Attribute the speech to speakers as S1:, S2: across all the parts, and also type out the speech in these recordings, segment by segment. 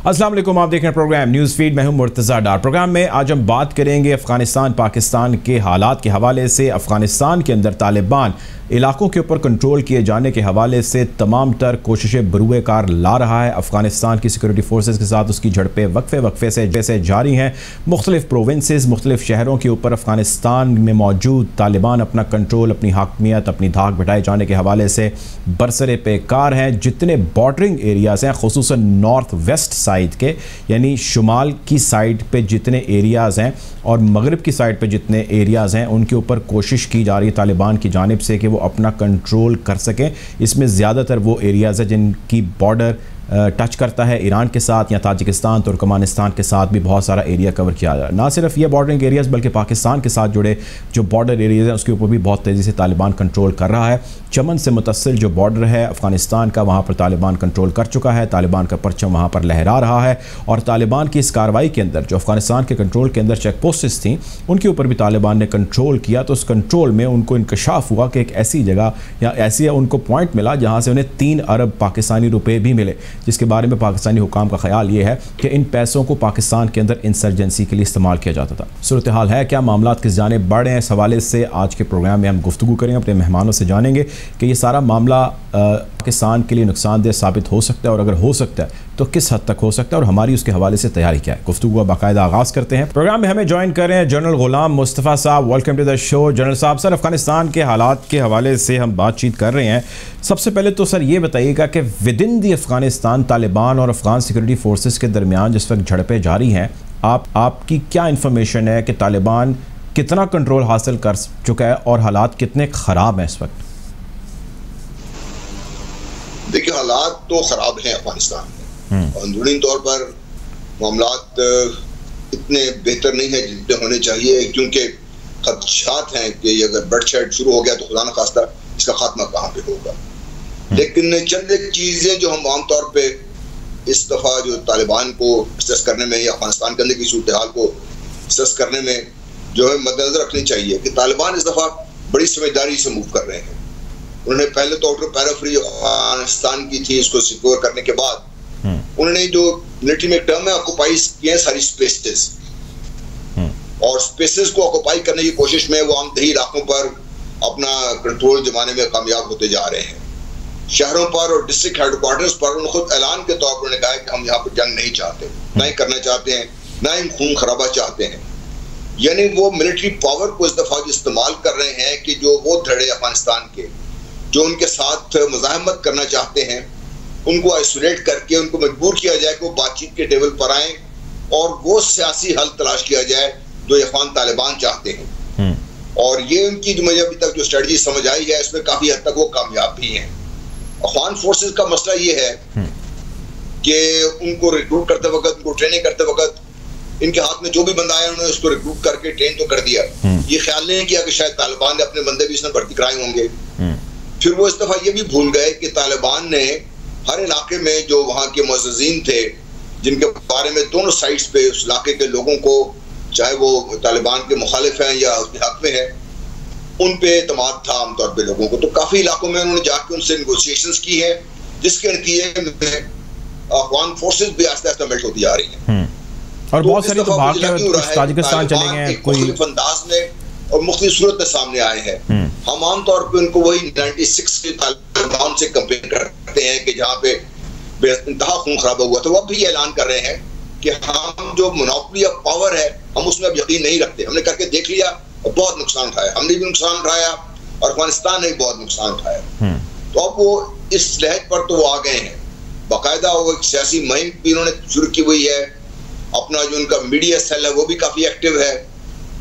S1: अस्सलाम वालेकुम, आप देख रहे हैं प्रोग्राम न्यूज़ फीड। मैं हूं मुर्तज़ा डार। प्रोग्राम में आज हम बात करेंगे अफ़गानिस्तान पाकिस्तान के हालात के हवाले से। अफ़गानिस्तान के अंदर तालिबान इलाकों के ऊपर कंट्रोल किए जाने के हवाले से तमाम तर कोशिशें बरूए कार ला रहा है। अफ़गानिस्तान की सिक्योरिटी फोर्सेस के साथ उसकी झड़पें वक्फे से जारी हैं। मुख्तलिफ प्रोविंसेस, मुख्तलिफ शहरों के ऊपर अफ़गानिस्तान में मौजूद तालिबान अपना कंट्रोल, अपनी हाकमियत, अपनी धाक बिठाए जाने के हवाले से बरसरे पेकार हैं। जितने बॉर्डरिंग एरियाज़ हैं, ख़ुसूसन नॉर्थ वेस्ट साइड के, यानी शुमाल की साइड पे जितने एरियाज़ हैं और मगरिब की साइड पे जितने एरियाज़ हैं, उनके ऊपर कोशिश की जा रही है तालिबान की जानिब से कि वो अपना कंट्रोल कर सकें। इसमें ज़्यादातर वो एरियाज़ हैं जिनकी बॉर्डर टच करता है ईरान के साथ या ताजिकिस्तान, तुर्कमानिस्तान के साथ भी बहुत सारा एरिया कवर किया जा रहा है। ना सिर्फ ये बॉर्डरिंग एरियाज़ बल्कि पाकिस्तान के साथ जुड़े जो बॉर्डर एरियाज़ हैं उसके ऊपर भी बहुत तेज़ी से तालिबान कंट्रोल कर रहा है। चमन से मुतसिल जो बॉर्डर है अफ़गानिस्तान का, वहाँ पर तालिबान कंट्रोल कर चुका है। तालिबान का परचम वहाँ पर लहरा रहा है और तालिबान की इस कार्रवाई के अंदर जो अफ़गानिस्तान के कंट्रोल के अंदर चेक पोस्ट्स थी उनके ऊपर भी तालिबान ने कंट्रोल किया। तो उस कंट्रोल में उनको इंकशाफ हुआ कि एक ऐसी जगह या ऐसी उनको पॉइंट मिला जहाँ से उन्हें 3 अरब पाकिस्तानी रुपये भी मिले, जिसके बारे में पाकिस्तानी हुकाम का ख्याल ये है कि इन पैसों को पाकिस्तान के अंदर इंसर्जेंसी के लिए इस्तेमाल किया जाता था। सूरत हाल है क्या, मामला किस जानिब बढ़ रहे हैं, इस हवाले से आज के प्रोग्राम में हम गुफ्तगू करेंगे। अपने मेहमानों से जानेंगे कि ये सारा मामला पाकिस्तान के लिए नुकसानदेह साबित हो सकता है और अगर हो सकता है तो किस हद तक हो सकता है और हमारी उसके हवाले से तैयारी क्या है। गुफ्तगू का बाकायदा आगाज़ करते हैं। प्रोग्राम में हमें ज्वाइन कर रहे हैं जनरल गुलाम मुस्तफ़ा साहब। Welcome to the show general साहब। सर, अफ़गानिस्तान के हालात के हवाले से हम बातचीत कर रहे हैं। सबसे पहले तो सर ये बताइएगा कि विद इन दी अफ़गानिस्तान तालिबान और अफ़गान सिक्योरिटी फोर्सेस के दरमियान जिस वक्त झड़पें जारी हैं, आपकी क्या इन्फॉर्मेशन है कि तालिबान कितना कंट्रोल हासिल कर चुका है और हालात कितने ख़राब हैं इस वक्त?
S2: देखिए, हालात तो ख़राब हैं अफगानिस्तान में। अंदरूनी तौर पर मामलात इतने बेहतर नहीं है जितने होने चाहिए, क्योंकि खदशात हैं कि अगर बढ़-चढ़ शुरू हो गया तो खुदा न खास्ता इसका खात्मा कहाँ पे होगा। लेकिन चंद एक चीज़ें जो हम आमतौर पे इस दफ़ा जो तालिबान को असेस करने में या अफगानिस्तान के अंदर की सूरत हाल को असेस करने में जो है मद्देनजर रखनी चाहिए कि तालिबान इस दफ़ा बड़ी समझदारी से मूव कर रहे हैं। उन्होंने पहले तो आउटर पैराफ्री अफगानिस्तान की थी, इसको सिक्योर करने के बाद उन्होंने जो मिलिट्री में टर्म है ऑक्युपाई किए सारी स्पेसेस, और स्पेसेस को ऑक्युपाई करने की कोशिश में वो आम दही इलाकों पर अपना कंट्रोल जमाने में कामयाब होते जा रहे हैं। शहरों पर और डिस्ट्रिक्ट हेडक्वार्टर्स पर उन्होंने खुद ऐलान के तौर पर उन्होंने कहा कि हम यहाँ पर जंग नहीं चाहते, ना ही करना चाहते हैं, ना ही खून खराबा चाहते हैं। यानी वो मिलिट्री पावर को इस दफा जो इस्तेमाल कर रहे हैं कि जो वो धड़े अफगानिस्तान के जो उनके साथ मुज़ाहमत करना चाहते हैं उनको आइसोलेट करके उनको मजबूर किया जाए कि वो बातचीत के टेबल पर आएं और वो सियासी हल तलाश किया जाए जो अफगान तालिबान चाहते हैं। और ये उनकी जो मुझे अभी तक जो स्ट्रेटजी समझ आई है इसमें काफी हद तक वो कामयाब भी हैं। अफगान फोर्सेस का मसला ये है कि उनको रिक्रूट करते वक्त, उनको ट्रेनिंग करते वक्त इनके हाथ में जो भी बंदा आया उन्होंने उसको रिक्रूट करके ट्रेन तो कर दिया, ये ख्याल नहीं किया कि शायद तालिबान ने अपने बंदे भी इसमें भर्ती कराए होंगे। फिर वो इस दफा ये भी भूल गए कि तालिबान ने हर इलाके में जो वहाँ के मुअज़्ज़िज़ीन थे जिनके बारे में दोनों साइड्स पे उस इलाके के लोगों को, चाहे वो तालिबान के मुखालिफ हैं या उसके हक में हैं, उन पे एतमाद था आमतौर पे लोगों को। तो काफी इलाकों में उन्होंने जाके उनसे नेगोशिएशंस की है जिसके नतीजे में अफगान फोर्सेस भी आस्ते आस्ते मेल्ट होती जा रही हैं।
S1: और बहुत सारी तो भाग के ताजिकिस्तान चले गए, कोई अंदाज में
S2: और मुख्तलिफ सूरत में सामने आए हैं। हम आमतौर पे उनको वही 96 के तालिबान से कंपेयर करते हैं कि जहाँ पे बेइंतहा खून खराबा हुआ था। वो अब भी ऐलान कर रहे हैं कि हम जो मोनोपोली ऑफ पावर है हम उसमें अब यकीन नहीं रखते, हमने करके देख लिया और बहुत नुकसान उठाया, हमने भी नुकसान उठाया और अफगानिस्तान ने भी बहुत नुकसान उठाया। तो अब वो इस लहज पर तो वो आ गए हैं। बाकायदा वो एक सियासी मुहिम भी उन्होंने शुरू की हुई है, अपना जो उनका मीडिया सेल है वो भी काफी एक्टिव है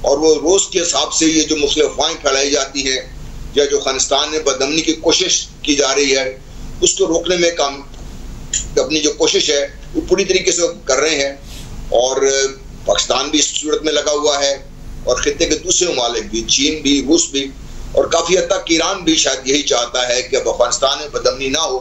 S2: और वो रोज के हिसाब से ये जो मुख्तलिफ अफवाहें फैलाई जाती हैं या जो अफगानिस्तान में बदअमनी की कोशिश की जा रही है उसको रोकने में काम अपनी जो कोशिश है वो पूरी तरीके से कर रहे हैं। और पाकिस्तान भी इस सूरत में लगा हुआ है और खित्ते के दूसरे ममालिक भी, चीन भी, रूस भी और काफी हद तक ईरान भी शायद यही चाहता है कि अब अफगानिस्तान में बदअमनी ना हो,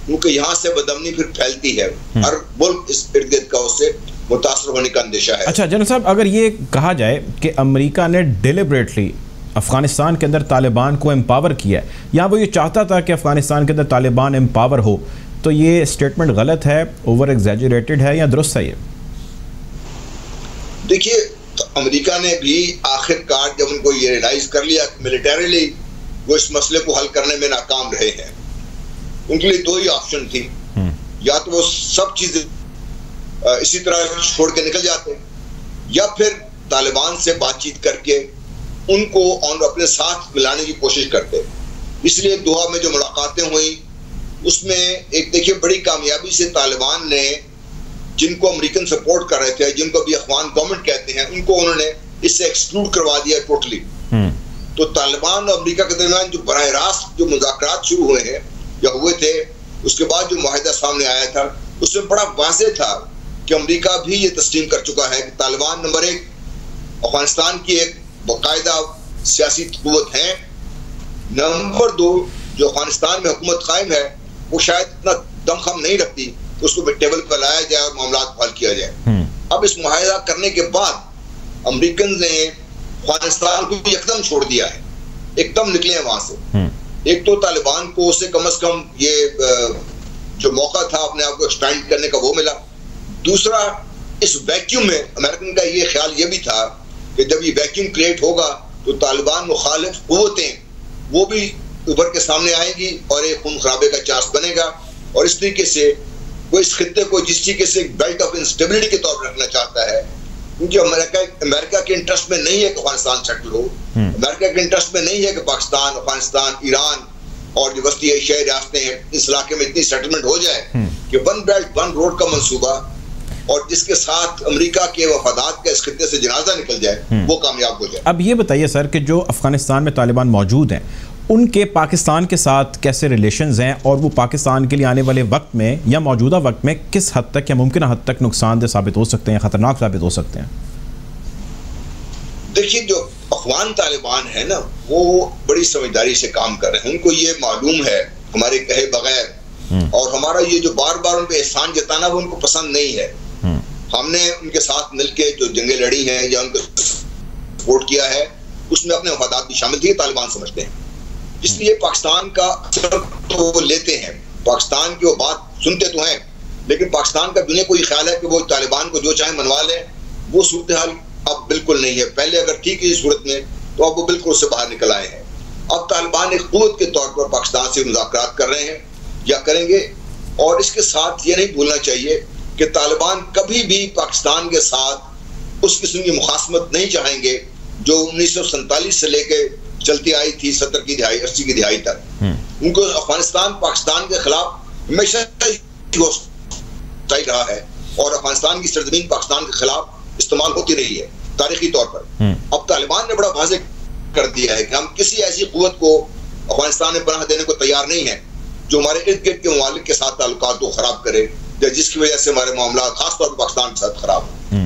S2: क्योंकि यहाँ से बदअमनी फिर फैलती है, हर मुल्क इस इर्द गिर्द का उससे मुतासर होने का अंदेशा है।
S1: अच्छा जनरल साहब, अगर ये कहा जाए कि अमेरिका ने डिलिबरेटली अफगानिस्तान के अंदर तालिबान को एम्पावर किया है या वो ये चाहता था कि अफगानिस्तान के अंदर तालिबान एम्पावर हो, तो ये स्टेटमेंट गलत है, ओवर एग्जैजरेटेड है या दुरुस्त है ये?
S2: देखिए, तो अमेरिका ने भी आखिरकार जब उनको ये रियलाइज कर लिया कि मिलिटरीली वो इस मसले को हल करने में नाकाम रहे हैं, उनके लिए दो ही ऑप्शन थी। या तो वो सब चीजें इसी तरह छोड़ के निकल जाते, या फिर तालिबान से बातचीत करके उनको और अपने साथ मिलाने की कोशिश करते। इसलिए दोहा में जो मुलाकातें हुई उसमें एक देखिए बड़ी कामयाबी से तालिबान ने, जिनको अमेरिकन सपोर्ट कर रहे थे, जिनको भी अफगान गवर्नमेंट कहते हैं, उनको उन्होंने इससे एक्सक्लूड करवा दिया टोटली। तो तालिबान और अमेरिका के दरमियान जो बराह रास्त जो मुज़ाकरात शुरू हुए हैं या हुए थे, उसके बाद जो मुआहिदा सामने आया था उसमें बड़ा वाज़ेह था कि अमेरिका भी ये तस्लीम कर चुका है कि तालिबान नंबर एक अफगानिस्तान की एक बाकायदा सियासी कुव्वत है, नंबर दो जो अफगानिस्तान में हुकूमत कायम है वो शायद इतना दमखम नहीं रखती कि उसको टेबल पर लाया जाए और मामला हल किया जाए। अब इस मुआहिदा करने के बाद अमेरिकन ने अफगानिस्तान को एकदम छोड़ दिया है, एकदम निकले हैं वहां से। एक तो तालिबान को उससे कम से कम ये जो मौका था अपने आप को एक्सपेंड करने का वो मिला। दूसरा, इस वैक्यूम में अमेरिकन का ये ख्याल ये भी था कि जब ये वैक्यूम क्रिएट होगा तो तालिबान मुखालिफ कुव्वतें वो भी उभर के सामने आएंगी और एक खून खराबे का चांस बनेगा, और इस तरीके से वो इस खित्ते को जिस तरीके से एक बेल्ट ऑफ इंस्टेबिलिटी के तौर पर रखना चाहता है, क्योंकि अमेरिका के इंटरेस्ट में नहीं है कि अफगानिस्तान सेटल हो, अमेरिका के इंटरेस्ट में नहीं है कि पाकिस्तान, अफगानिस्तान, ईरान और जो वस्ती एशियाई रियासतें हैं इस इलाके में इतनी सेटलमेंट हो जाए कि वन बेल्ट वन रोड का मंसूबा और जिसके साथ अमेरिका के वफादात का इस खित्ते से जनाजा निकल जाए वो कामयाब हो जाए।
S1: अब ये बताइए सर कि जो अफगानिस्तान में तालिबान मौजूद हैं उनके पाकिस्तान के साथ कैसे रिलेशंस हैं, और वो पाकिस्तान के लिए आने वाले वक्त में या मौजूदा वक्त में किस हद तक या मुमकिन हद तक नुकसानदेह साबित हो सकते हैं, खतरनाक साबित हो सकते हैं?
S2: देखिए, जो अफगान तालिबान है ना वो बड़ी समझदारी से काम कर रहे हैं। उनको ये मालूम है हमारे कहे बगैर, और हमारा ये जो बार बार उन पे एहसान जताना वो उनको पसंद नहीं है। हमने उनके साथ मिलकर जो जंगें लड़ी हैं या उनको सपोर्ट किया है उसमें अपने वफादात भी शामिल थे, तालिबान समझते हैं। इसलिए पाकिस्तान का असर तो वो लेते हैं, पाकिस्तान की वो बात सुनते तो हैं, लेकिन पाकिस्तान का दुनिया को ये ख्याल है कि वो तालिबान को जो चाहे मनवा लें। वो सूरत हाल अब बिल्कुल नहीं है। पहले अगर ठीक है इस सूरत में तो अब वो बिल्कुल उससे बाहर निकल आए हैं। अब तालिबान एक कुव्वत के तौर पर पाकिस्तान से मुज़ाकरात कर रहे हैं या करेंगे, और इसके साथ ये नहीं भूलना चाहिए कि तालिबान कभी भी पाकिस्तान के साथ उस किस्म की मुखासमत नहीं चाहेंगे जो 1947 से लेके चलती आई थी 70 की दिहाई 80 की दिहाई तक। उनको अफगानिस्तान पाकिस्तान के खिलाफ हमेशा रहा है और अफगानिस्तान की सरजमीन पाकिस्तान के खिलाफ इस्तेमाल होती रही है तारीखी तौर पर। अब तालिबान ने बड़ा वाज़ेह कर दिया है कि हम किसी ऐसी कुव्वत को अफगानिस्तान में पनाह देने को तैयार नहीं है जो हमारे इर्द गिर्द के ममालिक के साथ ताल्लुकात को खराब करे या जिसकी वजह से हमारे मामला खासतौर पर पाकिस्तान के साथ खराब हो।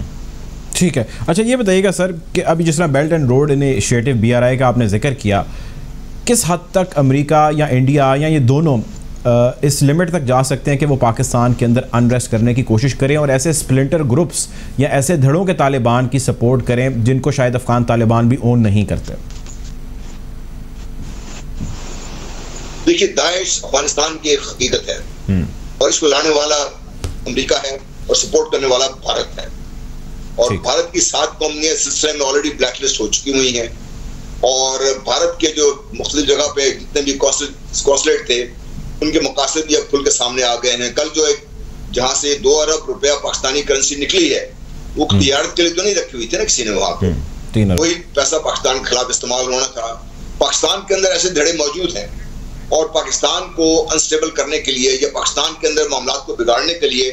S1: ठीक है, अच्छा ये बताइएगा सर कि अभी जिस तरह belt and road initiative BRI का आपने जिक्र किया, किस हद तक अमेरिका या इंडिया या ये दोनों इस लिमिट तक जा सकते हैं कि वो पाकिस्तान के अंदर अनरेस्ट करने की कोशिश करें और ऐसे स्प्लिंटर ग्रुप्स या ऐसे धड़ों के तालिबान की सपोर्ट करें जिनको शायद अफगान तालिबान भी ओन नहीं करते?
S2: देखिए, दाइश अफगानिस्तान की एक हकीकत है और इसको लाने वाला अमेरिका है और सपोर्ट करने वाला भारत है, और भारत की 7 कंपनियां सिलसिले में ऑलरेडी ब्लैकलिस्ट हो चुकी हुई हैं, और भारत के जो मुख्तलिफ जगह पे जितने भी कॉन्सुलेट थे उनके मकासद भी अब खुल के सामने आ गए हैं। कल जो एक जहां से 2 अरब रुपया पाकिस्तानी करेंसी निकली है वो तिजारत के लिए तो नहीं रखी हुई थी ना किसी ने, वहां पे वही पैसा पाकिस्तान के खिलाफ इस्तेमाल होना था। पाकिस्तान के अंदर ऐसे धड़े मौजूद हैं और पाकिस्तान को अनस्टेबल करने के लिए या पाकिस्तान के अंदर मामलात को बिगाड़ने के लिए,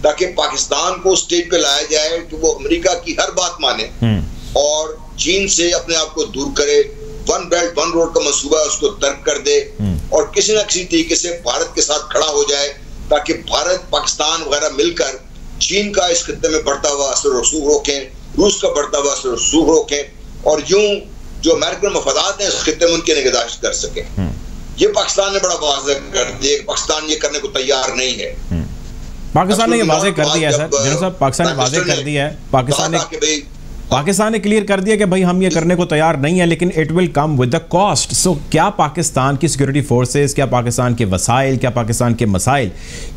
S2: ताकि पाकिस्तान को स्टेज पे लाया जाए कि वो अमेरिका की हर बात माने और चीन से अपने आप को दूर करे, वन बेल्ट वन रोड का मंसूबा उसको तर्क कर दे और किसी न किसी तरीके से भारत के साथ खड़ा हो जाए, ताकि भारत पाकिस्तान वगैरह मिलकर चीन का इस खित्ते में बढ़ता हुआ असर रसूख रोकें, रूस का बढ़ता हुआ असर रसूख रोकें, और यूं जो अमेरिकन मफादात हैं इस खित्ते में उनकी निगहदाश्त कर सकें। ये पाकिस्तान ने बड़ा वाज़ेह कर दिया, पाकिस्तान ये करने को तैयार नहीं है।
S1: पाकिस्तान ने ये वाज़ेह कर दिया है सर, जनरल साहब, पाकिस्तान ने वाज़ेह कर दिया है, पाकिस्तान ने पाकिस्तान ने क्लियर कर दिया कि भाई हम ये करने को तैयार नहीं है, लेकिन it will come with the cost. So क्या पाकिस्तान की सिक्योरिटी फोर्सेस, क्या पाकिस्तान के वसाइल, क्या पाकिस्तान के मसाइल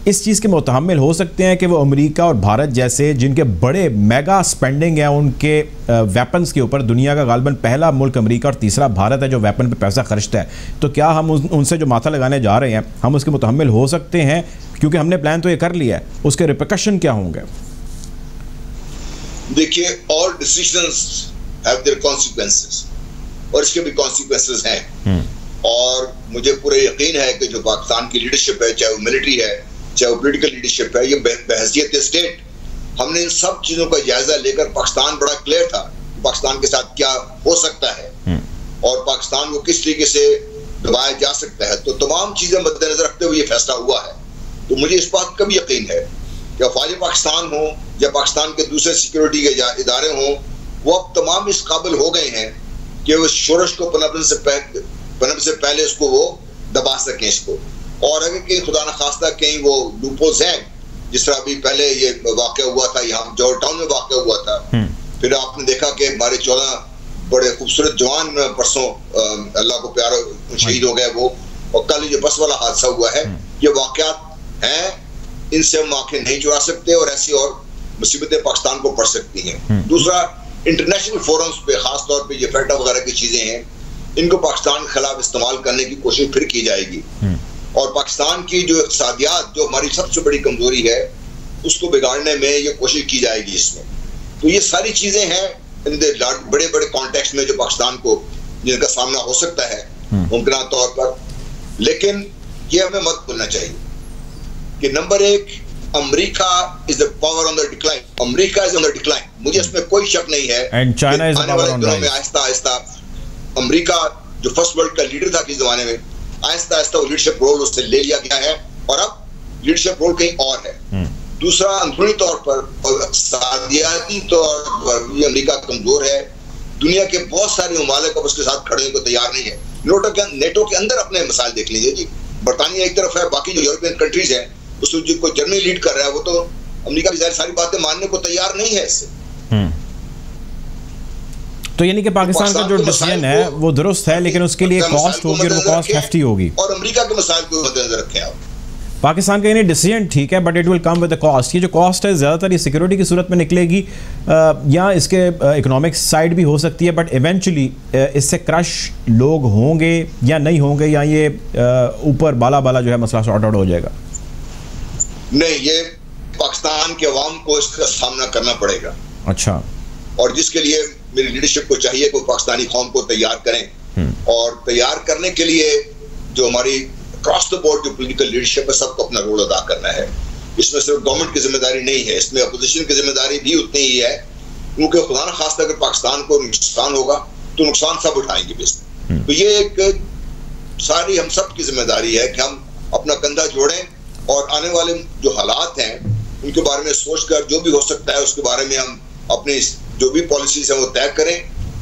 S1: इस चीज़ के मुतहम्मिल हो सकते हैं कि वो अमेरिका और भारत जैसे जिनके बड़े मेगा स्पेंडिंग है उनके वेपन्स के ऊपर, दुनिया का गालिबन पहला मुल्क अमेरिका और तीसरा भारत है जो वेपन पर पैसा खर्चता है, तो क्या हम उनसे जो माथा लगाने जा रहे हैं हम उसके मुतहम्मिल हो सकते हैं? क्योंकि हमने प्लान तो ये कर लिया है, उसके रिपरकशन क्या होंगे?
S2: देखिए, all decisions have their consequences, और इसके भी कॉन्सिक्वेंसेस हैं। और मुझे पूरा यकीन है कि जो पाकिस्तान की लीडरशिप है, चाहे वो मिलिट्री है, चाहे वो पॉलिटिकल लीडरशिप है, ये बहैसियत स्टेट हमने इन सब चीजों का जायजा लेकर, पाकिस्तान बड़ा क्लियर था पाकिस्तान के साथ क्या हो सकता है और पाकिस्तान को किस तरीके से दबाया जा सकता है, तो तमाम चीजें मद्देनजर रखते हुए ये फैसला हुआ है। तो मुझे इस बात का भी यकीन है कि अफवाज पाकिस्तान हो या पाकिस्तान के दूसरे सिक्योरिटी के इदारे हों, वो अब तमाम इस काबिल हो गए हैं कि वो शोरश को पनपने से पहले उसको वो दबा सकें इसको। और अगर कहीं खुदा न खास्ता कहीं वो लूपोज हैं, जिस तरह अभी पहले ये वाक़या हुआ था, यहाँ जॉर्ज टाउन में वाक़या हुआ था, फिर आपने देखा कि हमारे 14 बड़े खूबसूरत जवान परसों अल्लाह को प्यारा शहीद हो गए वो, और कल जो बस वाला हादसा हुआ है, ये वाक़यात हैं, इनसे हम आंखें नहीं चुरा सकते और ऐसी और मुसीबतें पाकिस्तान को पड़ सकती हैं। दूसरा, इंटरनेशनल फोरम्स पे खास तौर पे ये फेटा वगैरह की चीजें हैं, इनको पाकिस्तान के खिलाफ इस्तेमाल करने की कोशिश फिर की जाएगी और पाकिस्तान की जो इक़्तिसादियात, जो हमारी सबसे बड़ी कमजोरी है, उसको बिगाड़ने में ये कोशिश की जाएगी इसमें। तो ये सारी चीजें हैं बड़े बड़े कॉन्टेक्स्ट में जो पाकिस्तान को जिनका सामना हो सकता है मुमकिन तौर पर। लेकिन ये हमें मत भूलना चाहिए कि नंबर एक, America is the power on the decline. America is on the decline, मुझे इसमें कोई शक नहीं है।
S1: And China is the power on rise.
S2: Aahista Aahista America जो फर्स्ट वर्ल्ड का लीडर था किस जमाने में, आहिस्ता आहिस्ता वो लीडरशिप रोल उससे ले लिया गया है और अब लीडरशिप रोल कहीं और है। दूसरा, अंदरूनी तौर पर और इक़्तिसादी तौर पर भी अमेरिका कमजोर है। दुनिया के बहुत सारे ममालिक अब उसके साथ खड़े होने को तैयार नहीं है। नेटो के अंदर अपने मसाइल देख लीजिए जी, बरतानिया एक तरफ है, बाकी जो यूरोपियन कंट्रीज हैं, उसको जिनको जर्मनी लीड कर रहा है, वो तो अमेरिका की सारी बातें मानने को तैयार नहीं है इससे।
S1: तो यानी कि पाकिस्तान का जो डिसीजन है वो दुरुस्त है, लेकिन उसके लिए कॉस्ट होगी और वो कॉस्ट हेफ्टी होगी।
S2: और अमेरिका के मसाइल को मद्देनजर रखें आप।
S1: पाकिस्तान का यानी डिसीजन ठीक है, but it will come with the cost. ये जो कॉस्ट है ज़्यादातर ये सिक्योरिटी की सूरत में निकलेगी या इसके इकोनॉमिक साइड भी हो सकती है, बट इवेंचुअली इससे क्रश लोग होंगे या नहीं होंगे, या ये ऊपर बाला जो है मसला सॉर्ट आउट हो जाएगा?
S2: नहीं, ये पाकिस्तान के अवाम को इसका सामना करना पड़ेगा।
S1: अच्छा।
S2: और जिसके लिए मेरी लीडरशिप को चाहिए कि पाकिस्तानी कौम को तैयार करें, और तैयार करने के लिए जो हमारी क्रॉस द बोर्ड जो पॉलिटिकल लीडरशिप है, सबको अपना रोल अदा करना है। इसमें सिर्फ गवर्नमेंट की जिम्मेदारी नहीं है, इसमें अपोजिशन की जिम्मेदारी भी उतनी ही है, क्योंकि खुदा न खास्ता अगर पाकिस्तान को नुकसान होगा तो नुकसान सब उठाएंगे बेसिकली। तो ये एक सारी हम सब की जिम्मेदारी है कि हम अपना कंधा जोड़ें और आने वाले जो हालात हैं उनके बारे में सोचकर जो भी हो सकता है उसके बारे में हम अपनी जो भी पॉलिसीज है वो तय करें,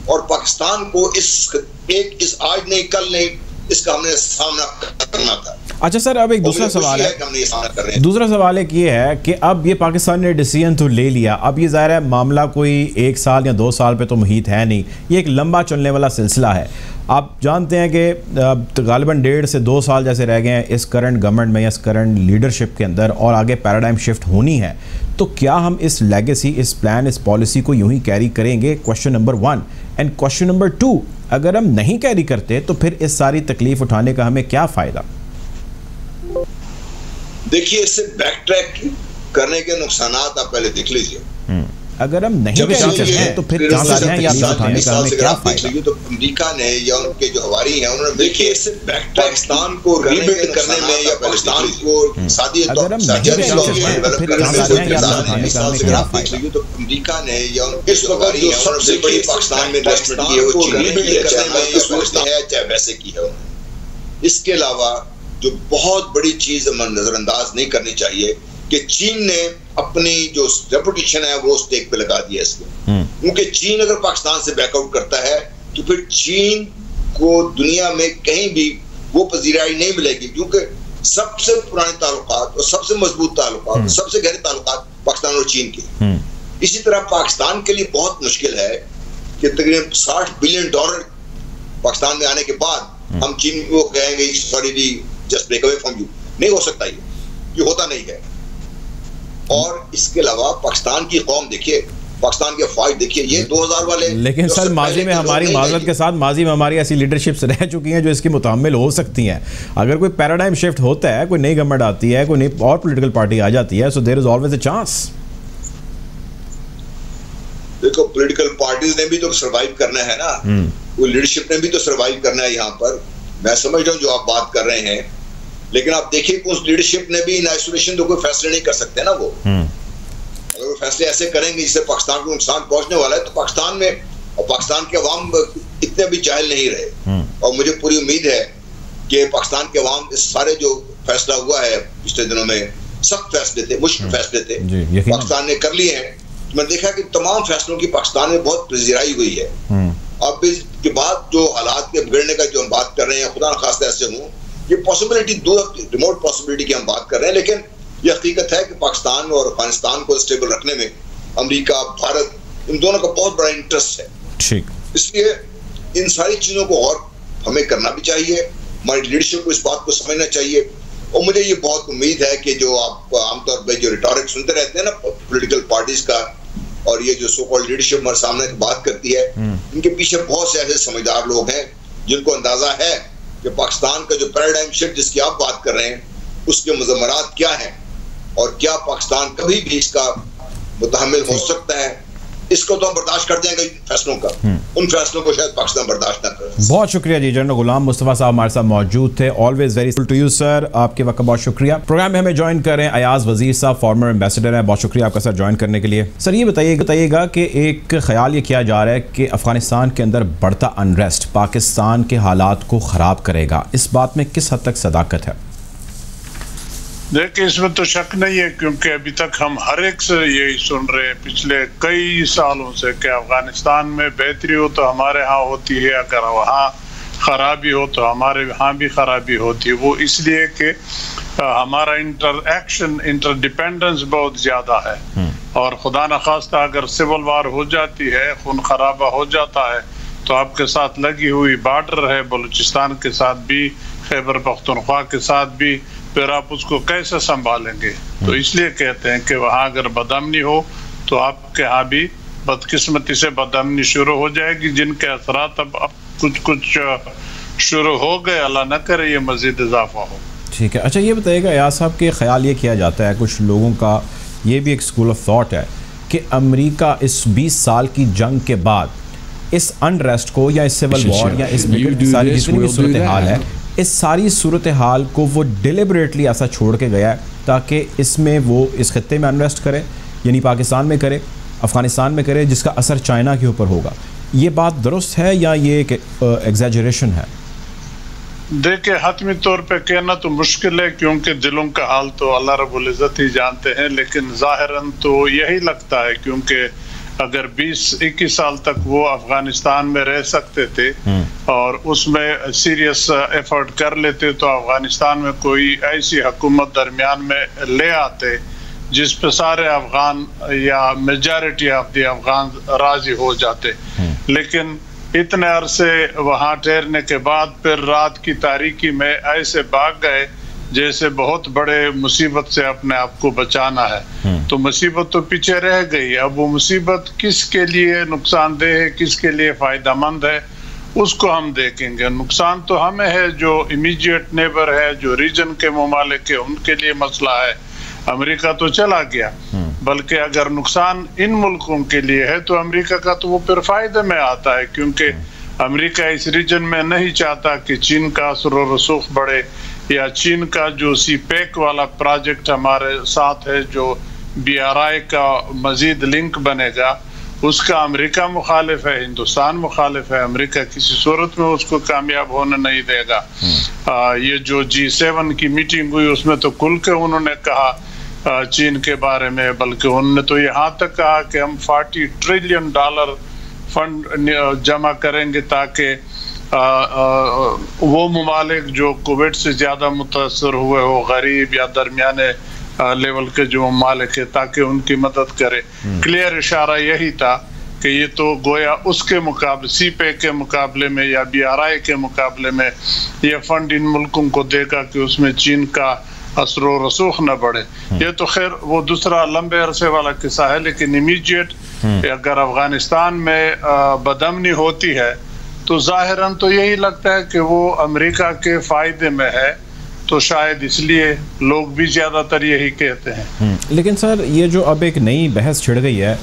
S2: और पाकिस्तान को इस आज नहीं कल नहीं इसका हमने सामना करना था।
S1: अच्छा सर, अब एक दूसरा सवाल है। दूसरा सवाल एक ये है कि अब ये पाकिस्तान ने डिसीजन तो ले लिया, अब ये ज़ाहिर है मामला कोई 1 साल या 2 साल पे तो मुहित है नहीं, ये एक लंबा चलने वाला सिलसिला है। आप जानते हैं कि गालिबन 1.5 से 2 साल जैसे रह गए हैं इस करंट गवर्नमेंट में या इस करंट लीडरशिप के अंदर, और आगे पैराडाइम शिफ्ट होनी है। तो क्या हम इस लेगेसी, इस प्लान, इस पॉलिसी को यूं ही कैरी करेंगे? Question number 1। And question number 2, अगर हम नहीं कैरी करते तो फिर इस सारी तकलीफ उठाने का हमें क्या फ़ायदा?
S2: देखिए, इससे बैक ट्रैक करने के नुकसान आप पहले देख लीजिए।
S1: अगर हम नहीं कैरी करते हैं तो फिर क्या उठाने का हमें क्या फायदा?
S2: तो अमेरिका ने या उनके जो हवारी हैं उन्होंने देखिए इससे पाकिस्तान को रीबिल्ड करने में या पाकिस्तान को सादी
S1: अगर हम नहीं कैरी करते हैं तो फिर क्या उठाने का हमें क्या फायदा?
S2: तो अमेरिका ने या उनके जो हवारी हैं सबसे बड़ी पाकिस्तान में इन्वेस्टमेंट की है वो चीन ने करने में ये सोचते हैं चाहे वैसे की है। इसके अलावा जो बहुत बड़ी चीज हम नजरअंदाज नहीं करनी चाहिए कि चीन ने अपनी जो रेपुटेशन है वो स्टेक पे लगा दिया इसमें, क्योंकि चीन अगर पाकिस्तान से बैकआउट करता है तो फिर चीन को दुनिया में कहीं भी वो पजीराई नहीं मिलेगी, क्योंकि सबसे पुराने ताल्लुकात और सबसे मजबूत ताल्लुकात, सबसे गहरे ताल्लुकात पाकिस्तान और चीन के। इसी तरह पाकिस्तान के लिए बहुत मुश्किल है कि तकरीबन $60 बिलियन पाकिस्तान में आने के बाद हम चीन को कहेंगे sorry the just break away from you. नहीं हो सकता, ये होता नहीं है। और इसके अलावा पाकिस्तान की कौम देखिए, पाकिस्तान के फौज देखिए, ये 2000 वाले।
S1: लेकिन सर माजी में हमारी माजरत के साथ माजी में हमारी ऐसी लीडरशिप्स रह चुकी हैं जो इसकी मुतामिल हो सकती हैं। अगर कोई पैराडाइम शिफ्ट होता है, कोई नई गवर्नमेंट आती है, कोई नई और पॉलिटिकल पार्टी आ जाती है, so there is always a chance.
S2: देखो पॉलिटिकल पार्टीज ने भी तो सरवाइव करना है ना, वो लीडरशिप ने भी तो सरवाइव करना है। यहाँ पर मैं समझ रहा हूँ जो आप बात कर रहे हैं, लेकिन आप देखिए उस लीडरशिप ने भी इन आइसोलेशन तो कोई फैसले नहीं कर सकते ना। वो अगर वो फैसले ऐसे करेंगे जिससे पाकिस्तान को नुकसान पहुंचने वाला है, तो पाकिस्तान में और पाकिस्तान के अवाम इतने भी जाहिल नहीं रहे। और मुझे पूरी उम्मीद है कि पाकिस्तान के अवाम इस सारे जो फैसला हुआ है पिछले दिनों में, सख्त फैसले थे, मुश्किल फैसले थे, पाकिस्तान ने कर लिए हैं। मैंने देखा कि तमाम फैसलों की पाकिस्तान में बहुत पजीराई हुई है। अब इसके बाद जो हालात के बिगड़ने का जो हम बात कर रहे हैं, खुदा न खास्ता ऐसे हों, ये पॉसिबिलिटी रिमोट पॉसिबिलिटी की हम बात कर रहे हैं, लेकिन ये हकीकत है कि पाकिस्तान और अफगानिस्तान को स्टेबल रखने में अमेरिका, भारत, इन दोनों का बहुत बड़ा इंटरेस्ट है। ठीक, इसलिए इन सारी चीजों को और हमें करना भी चाहिए, हमारी लीडरशिप को इस बात को समझना चाहिए। और मुझे ये बहुत उम्मीद है कि जो आप आमतौर पर जो रिटोरिक सुनते रहते हैं ना पॉलिटिकल पार्टीज का, और ये जो सो कॉल्ड लीडरशिप हमारे सामने बात करती है, इनके पीछे बहुत से ऐसे समझदार लोग हैं जिनको अंदाजा है कि पाकिस्तान का जो पैराडाइम शिफ्ट जिसकी आप बात कर रहे हैं, उसके मुज़म्मरात क्या हैं और क्या पाकिस्तान कभी भी इसका मुतहम्मिल हो सकता है। इसको तो हम बर्दाश्त कर देंगे फैसलों का, उन फैसलों को शायद पाकिस्तान बर्दाश्त ना करे।
S1: बहुत शुक्रिया जी, जनरल गुलाम मुस्तफ़ा साहब हमारे साथ मौजूद थे। Always very to you sir, आपके वक्त का बहुत शुक्रिया। प्रोग्राम में हमें ज्वाइन कर रहे हैं अयाज वजीर साहब, फॉर्मर एम्बेसडर है। बहुत शुक्रिया आपका सर ज्वाइन करने के लिए। सर ये बताइएगा कि एक ख्याल ये किया जा रहा है कि अफगानिस्तान के अंदर बढ़ता अनरेस्ट पाकिस्तान के हालात को ख़राब करेगा, इस बात में किस हद तक सदाकत है?
S3: देखिए इसमें तो शक नहीं है, क्योंकि अभी तक हम हर एक से यही सुन रहे हैं पिछले कई सालों से कि अफगानिस्तान में बेहतरी हो तो हमारे यहाँ होती है, अगर वहाँ खराबी हो तो हमारे यहाँ भी खराबी होती है। वो इसलिए कि हमारा इंटरडिपेंडेंस बहुत ज़्यादा है, और खुदा न खास्ता अगर सिविल वार हो जाती है, खून खराबा हो जाता है, तो आपके साथ लगी हुई बॉर्डर है बलूचिस्तान के साथ भी, खैबर पख्तूनख्वा के साथ भी, फिर आप उसको कैसे संभालेंगे? तो इसलिए कहते हैं कि वहाँ अगर बदअमनी हो तो आपके यहाँ भी बदकिस्मती से बदअमनी शुरू हो जाएगी, जिनके असरात अब कुछ शुरू हो गए, अल्लाह न करे ये मजीद इजाफा हो।
S1: ठीक है, अच्छा ये बताइएगा यार साहब के ख्याल ये किया जाता है, कुछ लोगों का ये भी एक स्कूल ऑफ थॉट है कि अमेरिका इस 20 साल की जंग के बाद इस अनरेस्ट को या इस सिविल वॉर या इस सारी जितनी भी सूरत हाल है, इस सारी सूरत हाल को वो डिलिबरेटली ऐसा छोड़ के गया है ताकि इसमें वो इस खत्ते में अनरेस्ट करे, यानी पाकिस्तान में करे, अफ़गानिस्तान में करे, जिसका असर चाइना के ऊपर होगा। ये बात दुरुस्त है या ये एक एग्जैजरेशन है?
S3: देखिए हतमी तौर पे कहना तो मुश्किल है, क्योंकि दिलों का हाल तो अल्लाह रब्बुल इज़्ज़त ही जानते हैं, लेकिन ज़ाहिरन तो यही लगता है, क्योंकि अगर 20-21 साल तक वो अफगानिस्तान में रह सकते थे और उसमें सीरियस एफर्ट कर लेते, तो अफगानिस्तान में कोई ऐसी हुकूमत दरमियान में ले आते जिस पे सारे अफगान या मेजॉरिटी ऑफ द अफगान राजी हो जाते। लेकिन इतने अरसे वहाँ ठहरने के बाद फिर रात की तारीकी में ऐसे भाग गए जैसे बहुत बड़े मुसीबत से अपने आप को बचाना है। तो मुसीबत तो पीछे रह गई, अब वो मुसीबत किसके लिए नुकसानदेह है, किसके लिए फ़ायदेमंद है, उसको हम देखेंगे। नुकसान तो हमें है जो इमीडिएट नेबर है, जो रीजन के ममालिक है, उनके लिए मसला है। अमेरिका तो चला गया, बल्कि अगर नुकसान इन मुल्कों के लिए है तो अमेरिका का तो वो फिर फायदे में आता है, क्योंकि अमेरिका इस रीजन में नहीं चाहता कि चीन का असर व रसूख बढ़े, या चीन का जो CPEC वाला प्रोजेक्ट हमारे साथ है, जो BRI का मजीद लिंक बनेगा, उसका अमेरिका मुखालिफ है, हिंदुस्तान मुखालिफ है। अमेरिका किसी सूरत में उसको कामयाब होने नहीं देगा। ये जो G7 की मीटिंग हुई उसमें तो खुल के उन्होंने कहा चीन के बारे में, बल्कि उन्होंने तो यहाँ तक कहा कि हम $40 ट्रिलियन फंड जमा करेंगे ताकि वो ममालिक जो कोविड से ज़्यादा मुतासर हुए हो, गरीब या दरमियाने लेवल के जो ममालिक है ताकि उनकी मदद करे। क्लियर इशारा यही था कि ये तो गोया उसके मुकाबले सीपे के मुकाबले में या BRI के मुकाबले में ये फंड इन मुल्कों को देगा कि उसमें चीन का असर रसूख न बढ़े। ये तो खैर वो दूसरा लंबे अरसे वाला किस्सा है, लेकिन इमीडिएट अगर अफगानिस्तान में बदअमनी होती है तो जाहिरन तो यही लगता है कि वो अमेरिका के फायदे में है, तो शायद इसलिए लोग भी ज्यादातर यही कहते हैं।
S1: लेकिन सर ये जो अब एक नई बहस छिड़ गई है,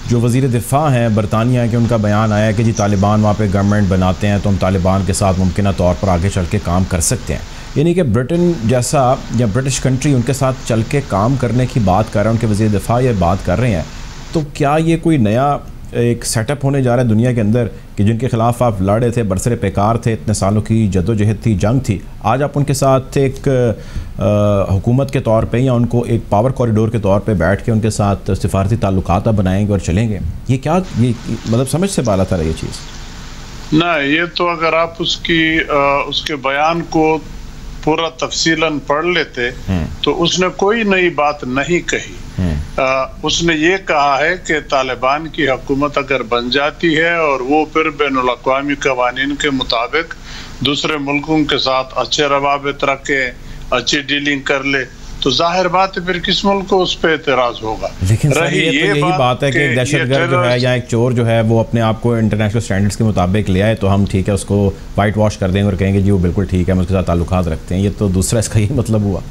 S1: जो वज़ीर दिफ़ा हैं बरतानिया के, उनका बयान आया कि जी तालिबान वहाँ पे गवर्नमेंट बनाते हैं तो हम तालिबान के साथ मुमकिन तौर पर आगे चल के काम कर सकते हैं, यानी कि ब्रिटेन जैसा या ब्रिटिश कंट्री उनके साथ चल के काम करने की बात कर रहे हैं, उनके वज़ीर दिफ़ा ये बात कर रहे हैं। तो क्या ये कोई नया एक सेटअप होने जा रहा है दुनिया के अंदर कि जिनके ख़िलाफ़ आप लड़े थे, बरसरे पेकार थे, इतने सालों की जद्दोजहद थी, जंग थी, आज आप उनके साथ एक हुकूमत के तौर पे या उनको एक पावर कॉरिडोर के तौर पे बैठ के उनके साथ सिफारती ताल्लुकात बनाएंगे और चलेंगे? ये क्या ये मतलब समझ से बाला था ये चीज़
S3: ना? ये तो अगर आप उसके बयान को पूरा तफसीलन पढ़ लेते तो उसने कोई नई बात नहीं कही। उसने ये कहा है कि तालिबान की हुकूमत अगर बन जाती है और वो फिर बैनुल अक़वामी कवानीन के मुताबिक दूसरे मुल्कों के साथ अच्छे रवाबित रखे, अच्छी डीलिंग कर ले, तो जाहिर बात है फिर किस मुल्क को उस पर एतराज होगा।
S1: लेकिन सर ये तो यही बात है कि दहशतगर्द जो है या एक चोर जो है वो अपने आप को इंटरनेशनल स्टैंडर्ड्स के मुताबिक ले आए तो हम ठीक है उसको वाइट वॉश कर देंगे और कहेंगे जी वो बिल्कुल ठीक है, हम उसके साथ ताल्लुकात रखते हैं। ये तो दूसरा इसका यही मतलब हुआ।